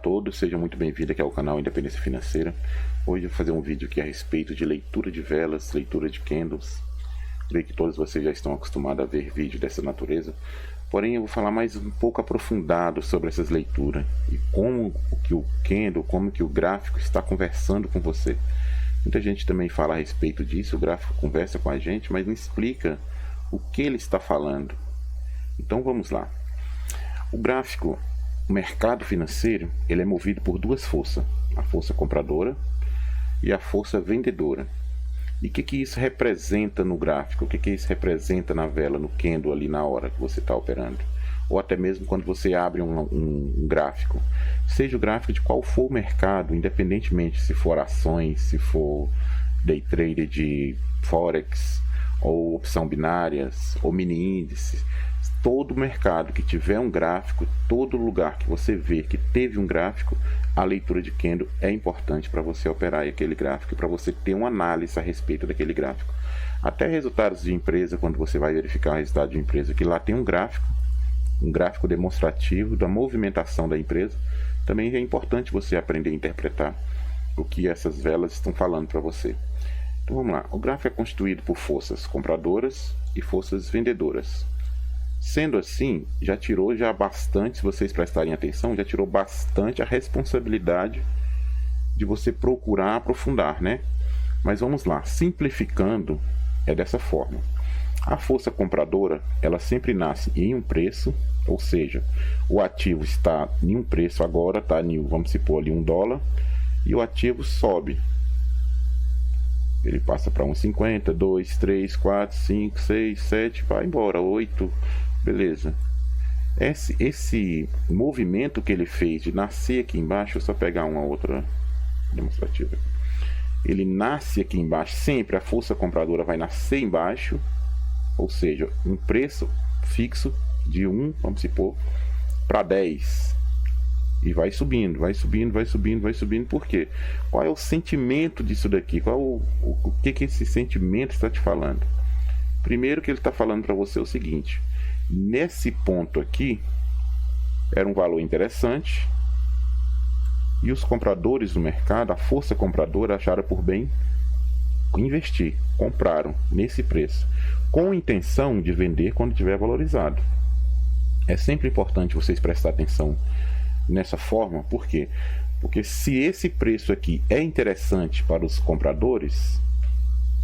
todos, sejam muito bem-vindos aqui ao canal Independência Financeira. Hoje eu vou fazer um vídeo aqui a respeito de leitura de velas, leitura de candles. Creio que todos vocês já estão acostumados a ver vídeos dessa natureza. Porém, eu vou falar mais um pouco aprofundado sobre essas leituras e como que o candle, como que o gráfico está conversando com você. Muita gente também fala a respeito disso, o gráfico conversa com a gente, mas não explica o que ele está falando. Então vamos lá. O gráfico, o mercado financeiro, ele é movido por duas forças, a força compradora e a força vendedora. E o que isso representa no gráfico? O que isso representa na vela, no candle ali na hora que você está operando? Ou até mesmo quando você abre um gráfico. Seja o gráfico de qual for o mercado, independentemente se for ações, se for day trader de forex, ou opção binárias, ou mini índices. Todo mercado que tiver um gráfico, todo lugar que você vê que teve um gráfico, a leitura de candle é importante para você operar aquele gráfico, para você ter uma análise a respeito daquele gráfico. Até resultados de empresa, quando você vai verificar o resultado de empresa, que lá tem um gráfico demonstrativo da movimentação da empresa, também é importante você aprender a interpretar o que essas velas estão falando para você. Então vamos lá, o gráfico é constituído por forças compradoras e forças vendedoras. Sendo assim, já tirou bastante, se vocês prestarem atenção, já tirou bastante a responsabilidade de você procurar aprofundar, né? Mas vamos lá, simplificando, é dessa forma. A força compradora, ela sempre nasce em um preço, ou seja, o ativo está em um preço agora, tá em, vamos supor ali $1, e o ativo sobe. Ele passa para 1,50, 2, 3, 4, 5, 6, 7, vai embora, 8, beleza. Esse movimento que ele fez de nascer aqui embaixo, eu só pegar uma outra demonstrativa. Ele nasce aqui embaixo, sempre a força compradora vai nascer embaixo, ou seja, um preço fixo de 1, vamos supor, para 10. E vai subindo, vai subindo, vai subindo, vai subindo. Por quê? Qual é o sentimento disso daqui? O que esse sentimento está te falando? Primeiro que ele está falando para você é o seguinte. Nesse ponto aqui, era um valor interessante. E os compradores do mercado, a força compradora, acharam por bem investir. Compraram nesse preço. Com intenção de vender quando tiver valorizado. É sempre importante vocês prestarem atenção nessa forma, por quê? Porque se esse preço aqui é interessante para os compradores,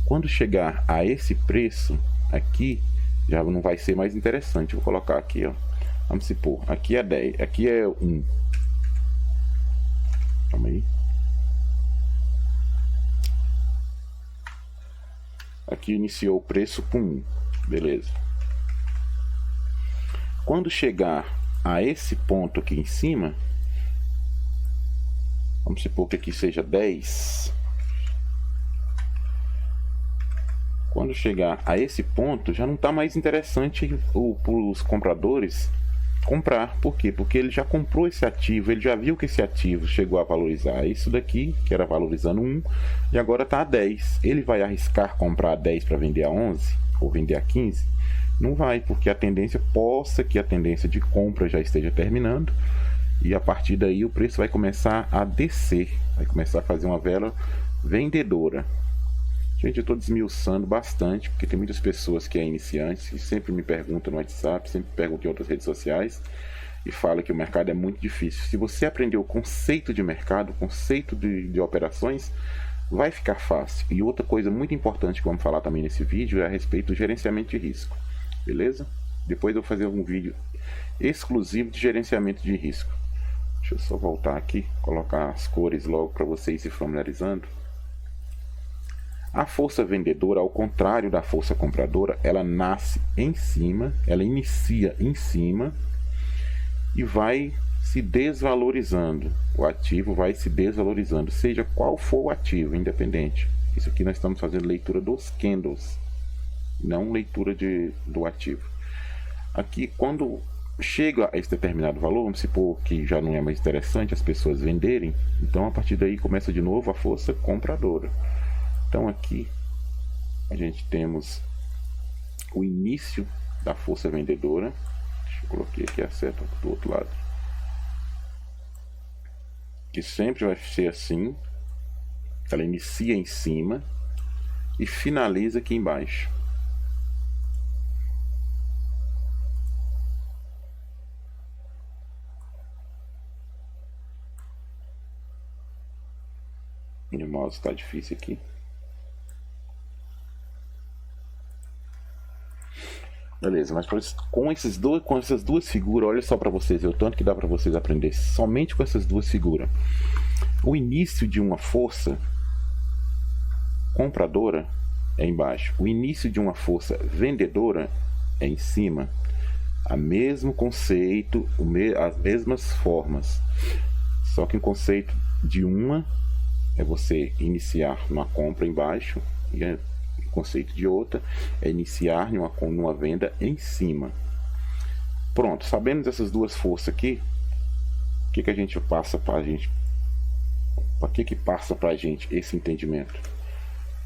quando chegar a esse preço aqui, já não vai ser mais interessante. Vou colocar aqui, ó. Vamos supor, aqui é 10, aqui é 1. Calma aí. Aqui iniciou o preço com 1, beleza. Quando chegar a esse ponto aqui em cima, vamos supor que aqui seja 10. Quando chegar a esse ponto, já não está mais interessante para os compradores comprar. Por quê? Porque ele já comprou esse ativo, ele já viu que esse ativo chegou a valorizar isso daqui, que era valorizando 1, e agora está a 10. Ele vai arriscar comprar a 10 para vender a 11 ou vender a 15? Não vai, porque a tendência a tendência de compra já esteja terminando, e a partir daí o preço vai começar a descer, vai começar a fazer uma vela vendedora. Gente, eu estou desmiuçando bastante, porque tem muitas pessoas que é iniciantes e sempre me perguntam no WhatsApp, sempre perguntam em outras redes sociais e falam que o mercado é muito difícil. Se você aprender o conceito de mercado, o conceito de operações, vai ficar fácil. E outra coisa muito importante que vamos falar também nesse vídeo é a respeito do gerenciamento de risco. Beleza? Depois eu vou fazer um vídeo exclusivo de gerenciamento de risco. Deixa eu só voltar aqui, colocar as cores logo para vocês se familiarizando. A força vendedora, ao contrário da força compradora, ela nasce em cima, ela inicia em cima e vai se desvalorizando. O ativo vai se desvalorizando, seja qual for o ativo, independente. Isso aqui nós estamos fazendo leitura dos candles, não leitura do ativo. Aqui, quando chega a esse determinado valor, vamos supor que já não é mais interessante as pessoas venderem, então a partir daí começa de novo a força compradora. Então aqui a gente temos o início da força vendedora. Deixa eu colocar aqui a seta do outro lado. que sempre vai ser assim. Ela inicia em cima e finaliza aqui embaixo. Meu mouse está difícil aqui. Beleza, mas com essas duas figuras, olha só para vocês, o tanto que dá para vocês aprender somente com essas duas figuras. O início de uma força compradora é embaixo, o início de uma força vendedora é em cima. O mesmo conceito, as mesmas formas, só que o conceito de uma é você iniciar numa compra embaixo e o conceito de outra é iniciar numa venda em cima. Pronto, sabendo dessas duas forças aqui, o que a gente passa para a gente? Para que passa para a gente esse entendimento?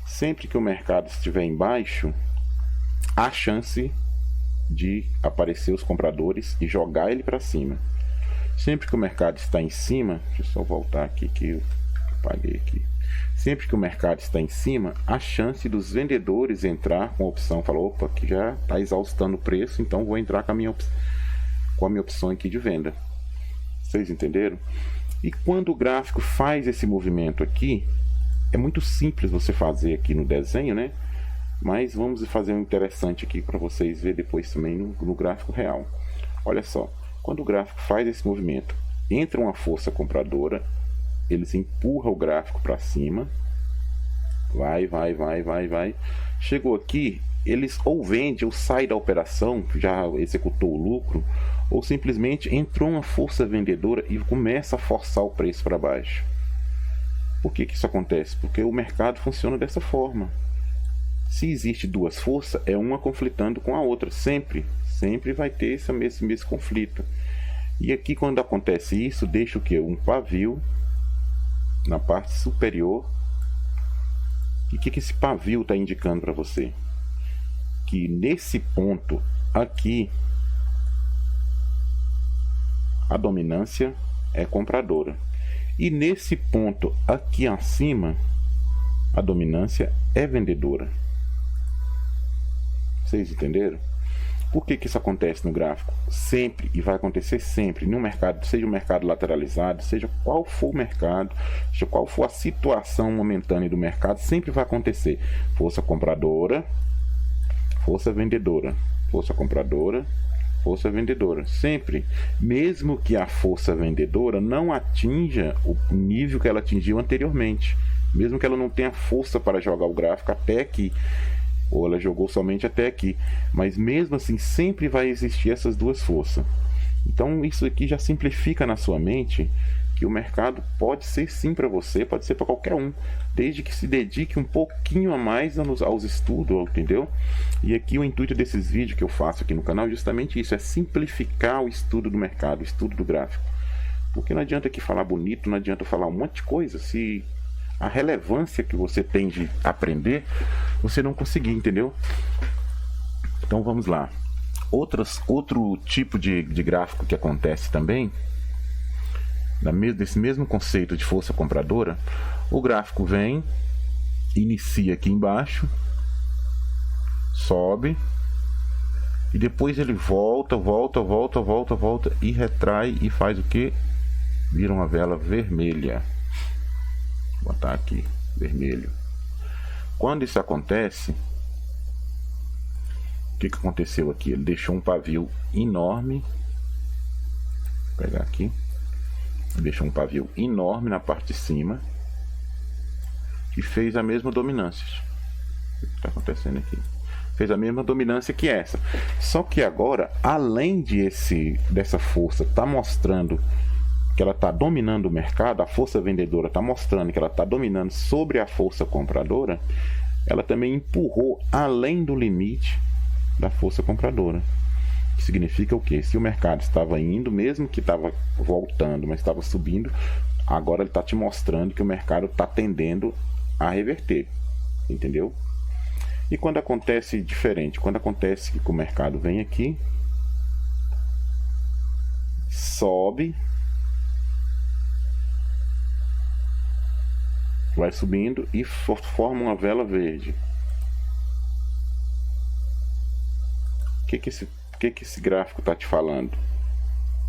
Sempre que o mercado estiver embaixo, há chance de aparecer os compradores e jogar ele para cima. Sempre que o mercado está em cima, deixa eu só voltar aqui que eu apaguei aqui. Sempre que o mercado está em cima, há chance dos vendedores entrar com a opção, falar, opa, que já está exaustando o preço, então vou entrar com a minha opção aqui de venda. Vocês entenderam? E quando o gráfico faz esse movimento aqui, é muito simples você fazer aqui no desenho, né? Mas vamos fazer um interessante aqui para vocês verem depois também no gráfico real. Olha só, quando o gráfico faz esse movimento, entra uma força compradora, eles empurram o gráfico para cima, vai. Chegou aqui, eles ou vendem ou saem da operação, já executou o lucro, ou simplesmente entrou uma força vendedora e começa a forçar o preço para baixo. Por que isso acontece? Porque o mercado funciona dessa forma. Se existe duas forças, é uma conflitando com a outra, sempre vai ter esse mesmo conflito. E aqui quando acontece isso, deixa o que? Um pavio na parte superior. E o que esse pavio está indicando para você? Que nesse ponto aqui, a dominância é compradora. E nesse ponto aqui acima, a dominância é vendedora. Vocês entenderam? Por que isso acontece no gráfico? Sempre, e vai acontecer sempre, no mercado, seja um mercado lateralizado, seja qual for o mercado, seja qual for a situação momentânea do mercado, sempre vai acontecer força compradora, força vendedora, força compradora, força vendedora, sempre, mesmo que a força vendedora não atinja o nível que ela atingiu anteriormente, mesmo que ela não tenha força para jogar o gráfico até aqui, ou ela jogou somente até aqui, mas mesmo assim sempre vai existir essas duas forças. Então isso aqui já simplifica na sua mente que o mercado pode ser sim para você, pode ser para qualquer um, desde que se dedique um pouquinho a mais aos estudos, entendeu? E aqui o intuito desses vídeos que eu faço aqui no canal é justamente isso, é simplificar o estudo do mercado, o estudo do gráfico. Porque não adianta aqui falar bonito, não adianta falar um monte de coisa, se a relevância que você tem de aprender, você não conseguir, entendeu? Então vamos lá. Outro tipo de gráfico que acontece também, desse mesmo conceito de força compradora, o gráfico vem, inicia aqui embaixo, sobe, e depois ele volta e retrai e faz o que? Vira uma vela vermelha. Vou botar aqui, vermelho. Quando isso acontece, o que aconteceu aqui? Ele deixou um pavio enorme. Vou pegar aqui. Ele deixou um pavio enorme na parte de cima. E fez a mesma dominância. O que está acontecendo aqui? Fez a mesma dominância que essa. Só que agora, além dessa força tá mostrando que ela está dominando o mercado, a força vendedora está mostrando que ela está dominando sobre a força compradora, ela também empurrou além do limite da força compradora. Que significa o quê? Se o mercado estava indo, mesmo que estava voltando, mas estava subindo, agora ele está te mostrando que o mercado está tendendo a reverter. Entendeu? E quando acontece diferente, quando acontece que o mercado vem aqui, sobe, vai subindo e forma uma vela verde. O que esse gráfico está te falando?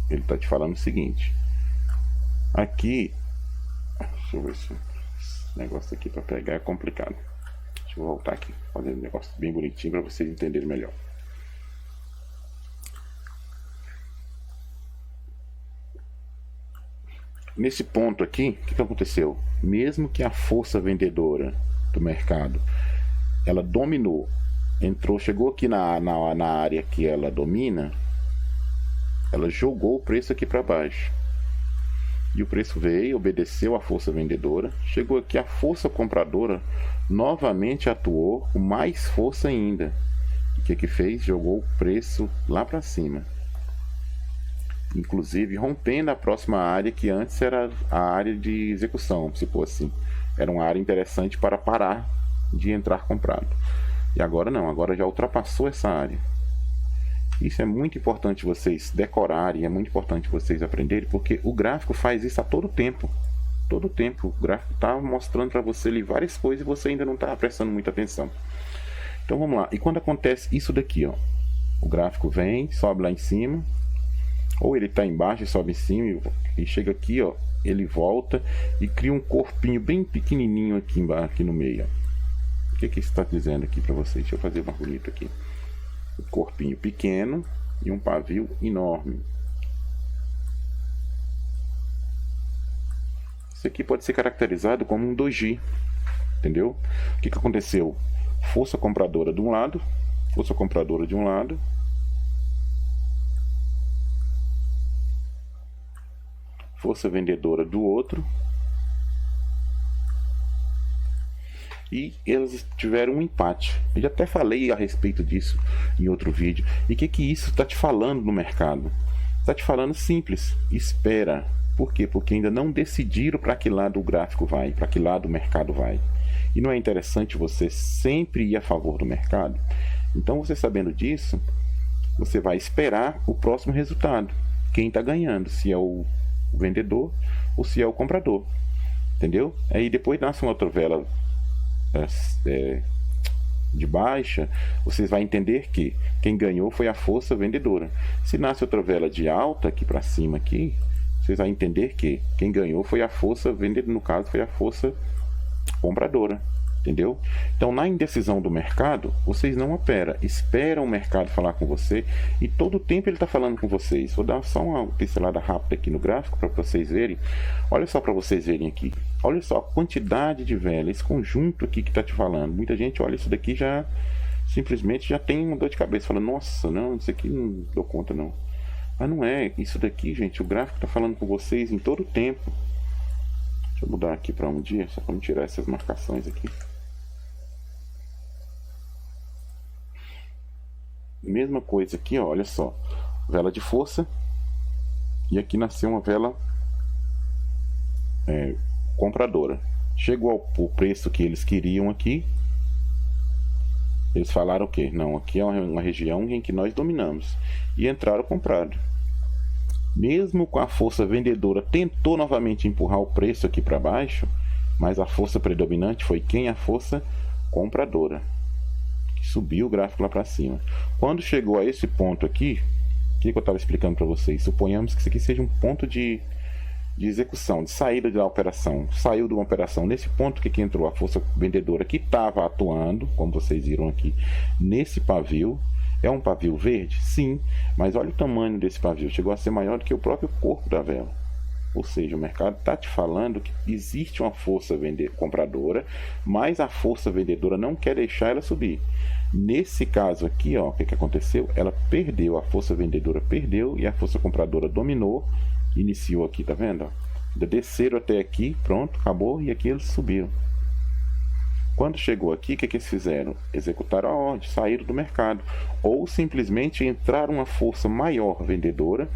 Ele está te falando o seguinte. Aqui, deixa eu ver se esse negócio aqui para pegar é complicado. Deixa eu voltar aqui, fazer um negócio bem bonitinho para vocês entenderem melhor. Nesse ponto aqui, o que aconteceu? Mesmo que a força vendedora do mercado, ela dominou, chegou aqui na área que ela domina, ela jogou o preço aqui para baixo. E o preço veio, obedeceu à força vendedora, chegou aqui a força compradora, novamente atuou com mais força ainda. O que fez? Jogou o preço lá para cima. Inclusive rompendo a próxima área que antes era a área de execução, se for assim. Era uma área interessante para parar de entrar comprado. E agora não, agora já ultrapassou essa área. Isso é muito importante vocês decorarem, é muito importante vocês aprenderem, porque o gráfico faz isso a todo tempo. Todo tempo o gráfico está mostrando para você ali várias coisas e você ainda não está prestando muita atenção. Então vamos lá, e quando acontece isso daqui, ó, o gráfico vem, sobe lá em cima, ou ele está embaixo e sobe em cima e chega aqui, ó, ele volta e cria um corpinho bem pequenininho aqui embaixo, aqui no meio. Ó. O que isso está dizendo aqui para vocês? Deixa eu fazer mais bonito aqui. Um corpinho pequeno e um pavio enorme. Isso aqui pode ser caracterizado como um doji, entendeu? O que aconteceu? Força compradora de um lado, força compradora de um lado, força vendedora do outro, e eles tiveram um empate. Eu já até falei a respeito disso em outro vídeo. E o que isso está te falando no mercado? Está te falando simples, espera. Por quê? Porque ainda não decidiram para que lado o gráfico vai, para que lado o mercado vai. E não é interessante você sempre ir a favor do mercado? Então, você sabendo disso, você vai esperar o próximo resultado. Quem está ganhando, se é o vendedor ou se é o comprador. Entendeu? Aí depois nasce uma outra vela de baixa, vocês vão entender que quem ganhou foi a força vendedora. Se nasce outra vela de alta aqui para cima aqui, vocês vão entender que quem ganhou foi a força vendedora, no caso foi a força compradora. Entendeu? Então, na indecisão do mercado, vocês não esperam o mercado falar com você, e todo o tempo ele está falando com vocês. Vou dar só uma pincelada rápida aqui no gráfico para vocês verem. Olha só, para vocês verem aqui. Olha só a quantidade de vela, esse conjunto aqui que está te falando. Muita gente olha isso daqui já simplesmente já tem uma dor de cabeça, fala, nossa, não, isso aqui não dou conta não. Mas não é, isso daqui, gente, o gráfico está falando com vocês em todo o tempo. Deixa eu mudar aqui para um dia, só para me tirar essas marcações aqui. Mesma coisa aqui, ó, olha só, vela de força, e aqui nasceu uma vela compradora. Chegou ao preço que eles queriam aqui, eles falaram o quê? Não, aqui é uma região em que nós dominamos, e entraram comprado. Mesmo com a força vendedora, tentou novamente empurrar o preço aqui para baixo, mas a força predominante foi quem? A força compradora. Subiu o gráfico lá para cima. Quando chegou a esse ponto aqui, o que eu estava explicando para vocês? Suponhamos que isso aqui seja um ponto de execução, de saída da operação. Saiu de uma operação. Nesse ponto que entrou a força vendedora que estava atuando, como vocês viram aqui, nesse pavio. É um pavio verde? Sim, mas olha o tamanho desse pavio. Chegou a ser maior do que o próprio corpo da vela. Ou seja, o mercado está te falando que existe uma força compradora, mas a força vendedora não quer deixar ela subir. Nesse caso aqui, ó, o que aconteceu? Ela perdeu, a força vendedora perdeu e a força compradora dominou, iniciou aqui, tá vendo? Desceram até aqui, pronto, acabou, e aqui eles subiram. Quando chegou aqui, o que eles fizeram? Executaram a ordem, saíram do mercado. Ou simplesmente entraram uma força maior vendedora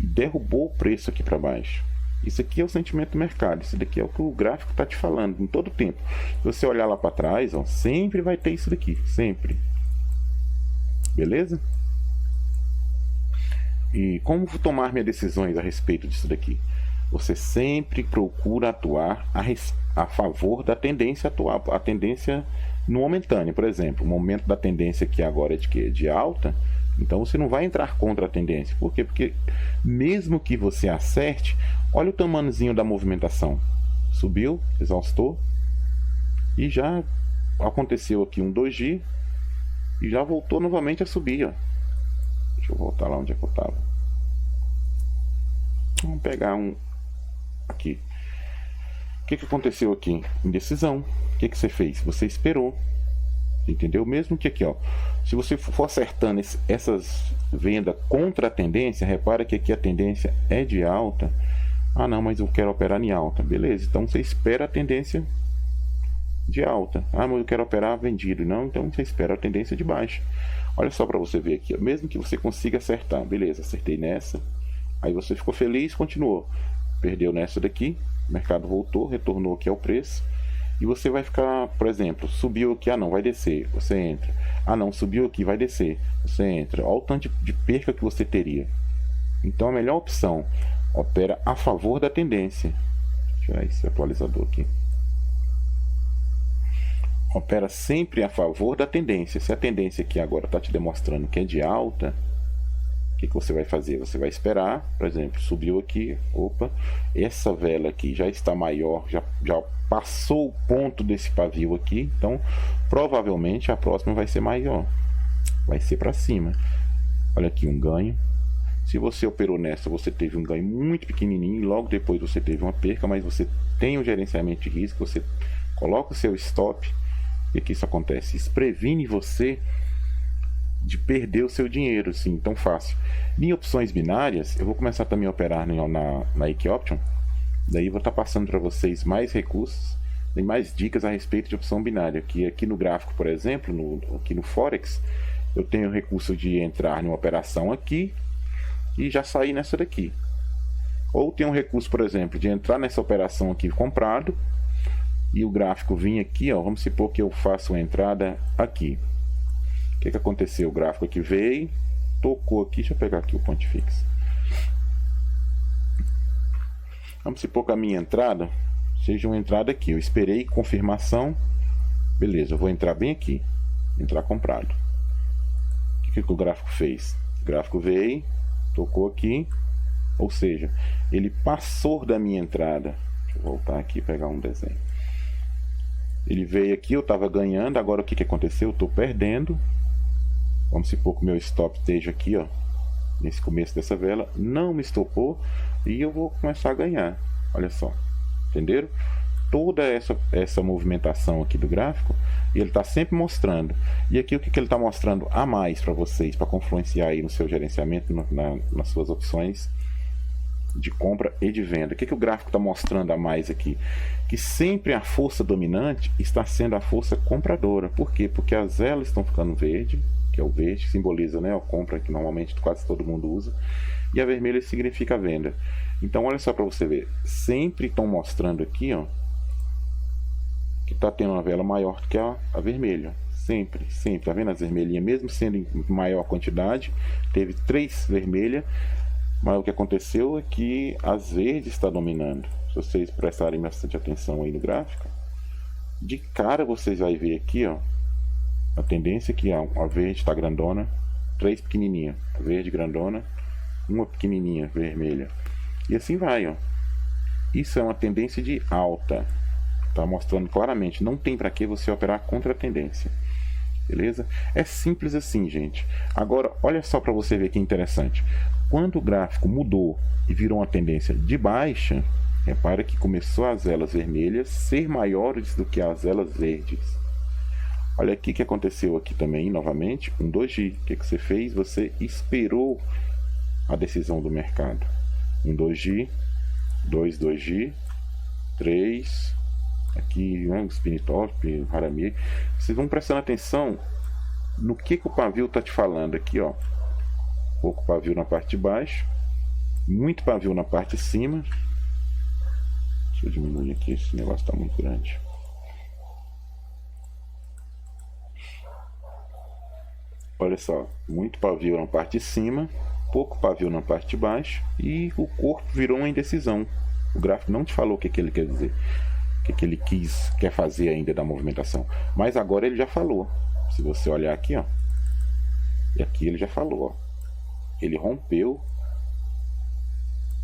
e derrubou o preço aqui para baixo. Isso aqui é o sentimento do mercado. Isso daqui é o que o gráfico está te falando em todo tempo. Se você olhar lá para trás, ó, sempre vai ter isso daqui. Sempre. Beleza? E como tomar minhas decisões a respeito disso daqui? Você sempre procura atuar a favor da tendência atual, a tendência no momentâneo. Por exemplo, o momento da tendência aqui agora é de quê? De alta. Então você não vai entrar contra a tendência. Por quê? Porque mesmo que você acerte, olha o tamanhozinho da movimentação. Subiu, exaustou e já aconteceu aqui um doji e já voltou novamente a subir, ó. Deixa eu voltar lá onde é que eu estava. Vamos pegar um aqui. O que aconteceu aqui? Indecisão. O que você fez? Você esperou. Entendeu? Mesmo que aqui, ó, se você for acertando essas vendas contra a tendência, repara que aqui a tendência é de alta. Ah, não, mas eu quero operar em alta. Beleza, então você espera a tendência de alta. Ah, mas eu quero operar vendido. Não, então você espera a tendência de baixa. Olha só para você ver aqui, ó. Mesmo que você consiga acertar. Beleza, acertei nessa. Aí você ficou feliz, continuou. Perdeu nessa daqui, o mercado voltou, retornou aqui ao preço. E você vai ficar, por exemplo, subiu aqui, ah não, vai descer, você entra. Ah não, subiu aqui, vai descer, você entra. Olha o tanto de perca que você teria. Então a melhor opção, opera a favor da tendência. Deixa eu tirar esse atualizador aqui. Opera sempre a favor da tendência. Se a tendência aqui agora está te demonstrando que é de alta, o que você vai fazer? Você vai esperar, por exemplo, subiu aqui, opa, essa vela aqui já está maior, já passou o ponto desse pavio aqui, então provavelmente a próxima vai ser maior, vai ser para cima. Olha aqui um ganho. Se você operou nessa, você teve um ganho muito pequenininho e logo depois você teve uma perca, mas você tem um gerenciamento de risco, você coloca o seu stop. E que isso acontece? Isso previne você de perder o seu dinheiro, assim, tão fácil. Em opções binárias, eu vou começar também a operar na Ike Option. Daí vou estar passando para vocês mais recursos e mais dicas a respeito de opção binária. Que aqui no gráfico, por exemplo, aqui no Forex, eu tenho o recurso de entrar numa operação aqui e já sair nessa daqui. Ou tem um recurso, por exemplo, de entrar nessa operação aqui comprado e o gráfico vir aqui, ó, vamos supor que eu faço a entrada aqui. O que aconteceu? O gráfico aqui veio, tocou aqui, deixa eu pegar aqui o ponto fixo. Vamos supor que a minha entrada seja uma entrada aqui. Eu esperei confirmação, beleza, eu vou entrar bem aqui, entrar comprado. O que o gráfico fez? O gráfico veio, tocou aqui, ou seja, ele passou da minha entrada. Deixa eu voltar aqui e pegar um desenho. Ele veio aqui, eu estava ganhando, agora o que aconteceu? Eu estou perdendo. Vamos supor que o meu stop esteja aqui, ó, nesse começo dessa vela, não me estopou e eu vou começar a ganhar. Olha só, entenderam? Toda essa movimentação aqui do gráfico, e ele está sempre mostrando. E aqui o que ele está mostrando a mais para vocês, para confluenciar aí no seu gerenciamento, nas suas opções de compra e de venda. O que o gráfico está mostrando a mais aqui? Que sempre a força dominante está sendo a força compradora. Por quê? Porque as velas estão ficando verde, que é o verde, que simboliza, né, a compra, que normalmente quase todo mundo usa, e a vermelha significa a venda. Então olha só para você ver, sempre estão mostrando aqui, ó, que está tendo uma vela maior do que a vermelha. Sempre, sempre. Tá vendo as vermelhinhas? Mesmo sendo em maior quantidade, teve 3 vermelhas, mas o que aconteceu é que as verdes está dominando. Se vocês prestarem bastante atenção aí no gráfico, de cara vocês vão ver aqui, ó, a tendência é que a verde está grandona, 3 pequenininhas, verde grandona, uma pequenininha vermelha, e assim vai, ó. Isso é uma tendência de alta, tá mostrando claramente, não tem para que você operar contra a tendência, beleza? É simples assim, gente. Agora olha só para você ver que interessante, quando o gráfico mudou e virou uma tendência de baixa, repara que começou as velas vermelhas ser maiores do que as velas verdes. Olha aqui o que aconteceu aqui também, novamente, um doji. O que você fez? Você esperou a decisão do mercado. Um doji, 2 doji, 3, aqui, né, spin top, harami. Vocês vão prestando atenção no que o pavio está te falando aqui, ó. Pouco pavio na parte de baixo, muito pavio na parte de cima. Deixa eu diminuir aqui, esse negócio está muito grande. Olha só, muito pavio na parte de cima, pouco pavio na parte de baixo e o corpo virou uma indecisão. O gráfico não te falou o que ele quer dizer. que ele quer fazer ainda da movimentação. Mas agora ele já falou. Se você olhar aqui, ó, e aqui ele já falou, ó, ele rompeu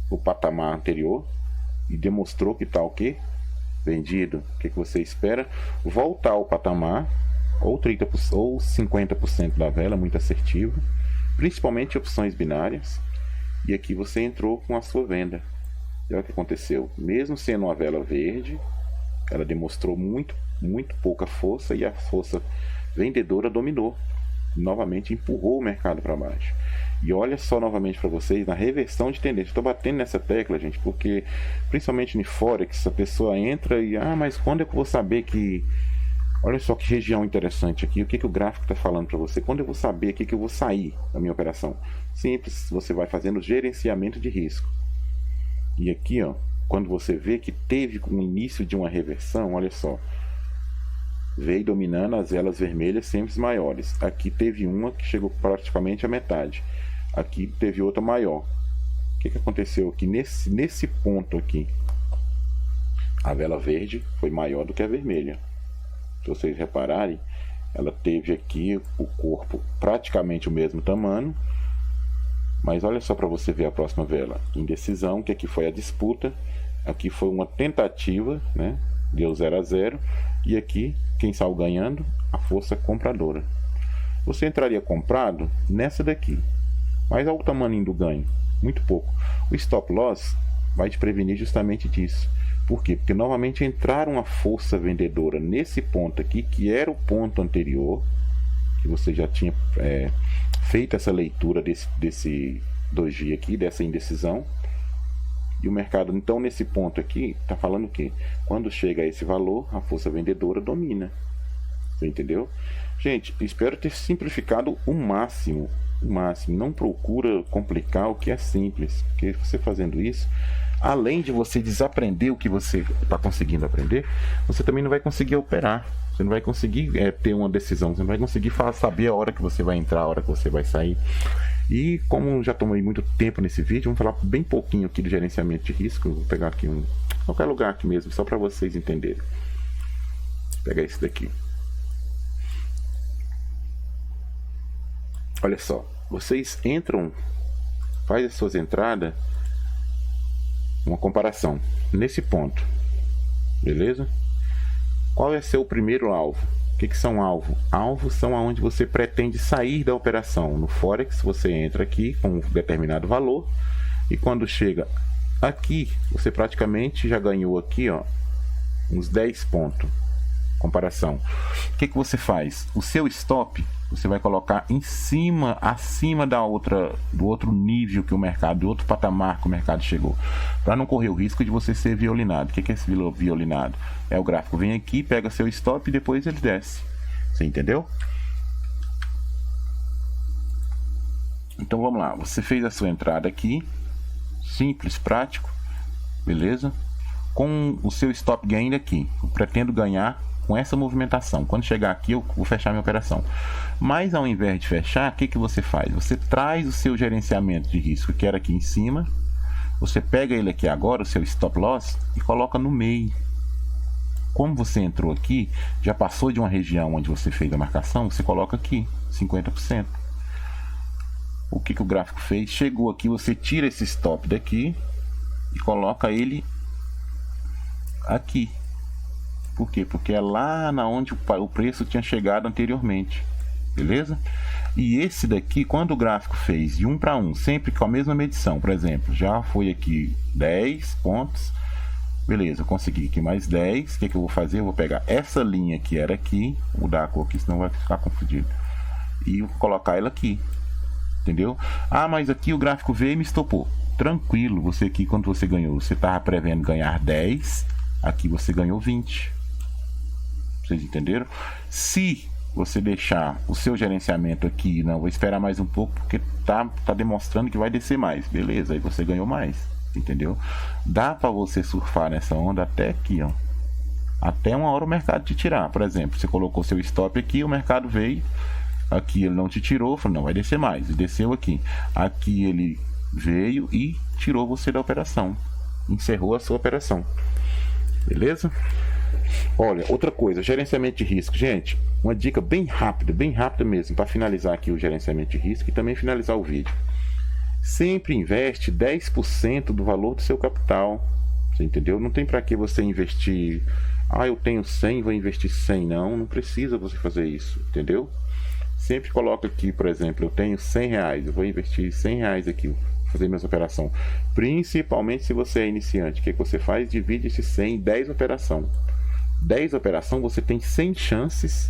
o patamar anterior e demonstrou que tá o quê? Vendido. O que você espera? Voltar ao patamar, ou 30% ou 50% da vela, muito assertivo, principalmente opções binárias, e aqui você entrou com a sua venda. E olha o que aconteceu. Mesmo sendo uma vela verde, ela demonstrou muito pouca força, e a força vendedora dominou. Novamente empurrou o mercado para baixo. E olha só novamente para vocês na reversão de tendência. Estou batendo nessa tecla, gente, porque principalmente no Forex a pessoa entra e mas quando é que eu vou saber que... Olha só que região interessante aqui. O que o gráfico está falando para você? Quando eu vou saber aqui que eu vou sair da minha operação? Simples, você vai fazendo gerenciamento de risco. E aqui, ó, quando você vê que teve um início de uma reversão, olha só, veio dominando as velas vermelhas sempre maiores. Aqui teve uma que chegou praticamente à metade. Aqui teve outra maior. O que aconteceu aqui? Nesse ponto aqui, a vela verde foi maior do que a vermelha. Se vocês repararem, ela teve aqui o corpo praticamente o mesmo tamanho. Mas olha só para você ver a próxima vela. Indecisão, que aqui foi a disputa. Aqui foi uma tentativa, né? Deu 0 a 0. E aqui, quem saiu ganhando? A força compradora. Você entraria comprado nessa daqui. Mas olha o tamanho do ganho. Muito pouco. O stop loss vai te prevenir justamente disso. Por quê? Porque novamente entraram a força vendedora nesse ponto aqui, que era o ponto anterior, que você já tinha feito essa leitura desse doji aqui, dessa indecisão. E o mercado, então, nesse ponto aqui, está falando o quê? Quando chega a esse valor, a força vendedora domina. Você entendeu? Gente, espero ter simplificado o máximo. O máximo. Não procura complicar o que é simples. Porque você fazendo isso, além de você desaprender o que você está conseguindo aprender, você também não vai conseguir operar. Você não vai conseguir ter uma decisão. Você não vai conseguir saber a hora que você vai entrar, a hora que você vai sair. E como já tomei muito tempo nesse vídeo, vamos falar bem pouquinho aqui do gerenciamento de risco. Vou pegar aqui qualquer lugar aqui mesmo, só para vocês entenderem. Vou pegar esse daqui. Olha só, vocês entram, faz as suas entradas, uma comparação nesse ponto, beleza? Qual é seu primeiro alvo? O que são alvo? Alvos são aonde você pretende sair da operação. No Forex você entra aqui com um determinado valor e quando chega aqui, você praticamente já ganhou aqui, ó, uns 10 pontos. Comparação. O que você faz? O seu stop você vai colocar em cima, acima do outro nível que o mercado, do outro patamar que o mercado chegou, para não correr o risco de você ser violinado. O que é esse violinado? É o gráfico vem aqui, pega seu stop e depois ele desce. Você entendeu? Então vamos lá, você fez a sua entrada aqui, simples, prático, beleza? Com o seu stop gain aqui, eu pretendo ganhar com essa movimentação. Quando chegar aqui eu vou fechar minha operação. Mas ao invés de fechar, o que você faz? Você traz o seu gerenciamento de risco, que era aqui em cima, você pega ele aqui agora, o seu stop loss, e coloca no meio. Como você entrou aqui, já passou de uma região onde você fez a marcação, você coloca aqui, 50%. O que o gráfico fez? Chegou aqui, você tira esse stop daqui e coloca ele aqui. Por quê? Porque é lá na onde o preço tinha chegado anteriormente. Beleza? E esse daqui, quando o gráfico fez de 1 para 1, sempre com a mesma medição, por exemplo, já foi aqui 10 pontos. Beleza, eu consegui aqui mais 10. O que eu vou fazer? Eu vou pegar essa linha que era aqui, vou mudar a cor aqui, senão vai ficar confundido. E vou colocar ela aqui. Entendeu? Mas aqui o gráfico veio e me estopou. Tranquilo, você aqui, quando você ganhou, você estava prevendo ganhar 10, aqui você ganhou 20. Vocês entenderam? Se você deixar o seu gerenciamento aqui, não, vou esperar mais um pouco porque tá demonstrando que vai descer mais, beleza, aí você ganhou mais, entendeu? Dá para você surfar nessa onda até aqui, ó, até uma hora o mercado te tirar. Por exemplo, você colocou seu stop aqui, o mercado veio aqui, ele não te tirou, falou, não, vai descer mais, e desceu aqui, aqui ele veio e tirou você da operação, encerrou a sua operação, beleza? Olha, outra coisa, gerenciamento de risco. Gente, uma dica bem rápida mesmo, para finalizar aqui o gerenciamento de risco e também finalizar o vídeo. Sempre investe 10% do valor do seu capital. Você entendeu? Não tem para que você investir, eu tenho 100, vou investir 100. Não precisa você fazer isso, entendeu? Sempre coloca aqui, por exemplo, eu tenho 100 reais, eu vou investir 100 reais aqui, fazer minhas operações. Principalmente se você é iniciante, o que você faz? Divide esse 100 em 10 operações. 10 operações, você tem 100 chances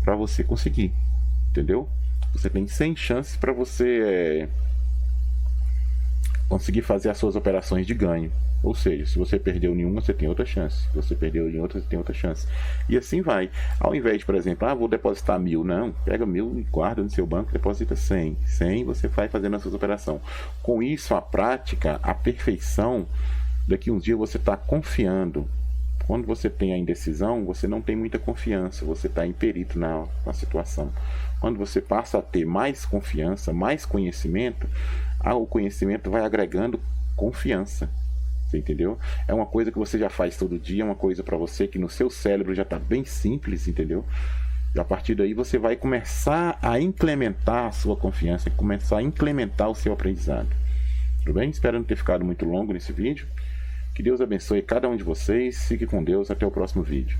para você conseguir, entendeu? Você tem 100 chances para você conseguir fazer as suas operações de ganho. Ou seja, se você perdeu em uma, você tem outra chance. Se você perdeu em outra, você tem outra chance. E assim vai. Ao invés de, por exemplo, vou depositar 1.000. Não, pega 1.000 e guarda no seu banco, deposita 100. 100 você vai fazendo as suas operações. Com isso, a prática, a perfeição, daqui uns dias você está confiando. Quando você tem a indecisão, você não tem muita confiança, você está imperito na situação. Quando você passa a ter mais confiança, mais conhecimento, o conhecimento vai agregando confiança. Você entendeu? É uma coisa que você já faz todo dia, é uma coisa para você que no seu cérebro já está bem simples, entendeu? E a partir daí você vai começar a implementar a sua confiança, começar a implementar o seu aprendizado. Tudo bem? Espero não ter ficado muito longo nesse vídeo. Que Deus abençoe cada um de vocês. Fique com Deus. Até o próximo vídeo.